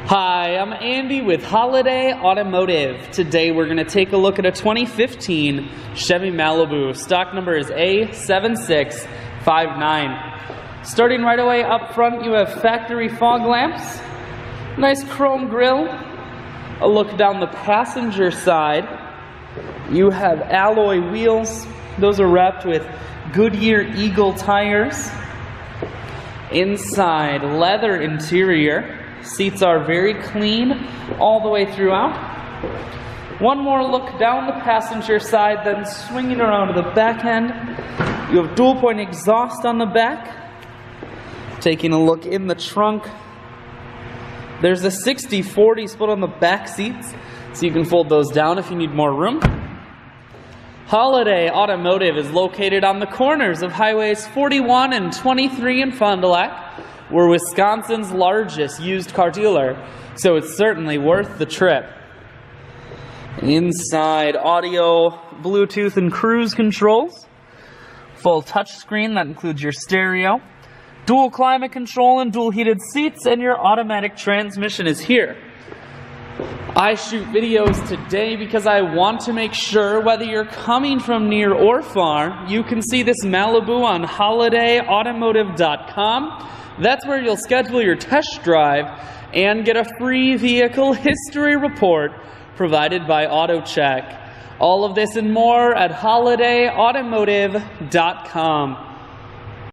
Hi, I'm Andy with Holiday Automotive. Today we're going to take a look at a 2015 Chevy Malibu. Stock number is A7659. Starting right away up front, you have factory fog lamps, nice chrome grille. A look down the passenger side, you have alloy wheels. Those are wrapped with Goodyear Eagle tires. Inside, leather interior. Seats are very clean all the way throughout. One more look down the passenger side, then swinging around to the back end. You have dual point exhaust on the back. Taking a look in the trunk. There's a 60-40 split on the back seats, so you can fold those down if you need more room. Holiday Automotive is located on the corners of Highways 41 and 23 in Fond du Lac. We're Wisconsin's largest used car dealer, so it's certainly worth the trip. Inside, audio, Bluetooth, and cruise controls. Full touchscreen, that includes your stereo. Dual climate control and dual heated seats, and your automatic transmission is here. I shoot videos today because I want to make sure whether you're coming from near or far, you can see this Malibu on holidayautomotive.com. That's where you'll schedule your test drive and get a free vehicle history report provided by AutoCheck. All of this and more at holidayautomotive.com.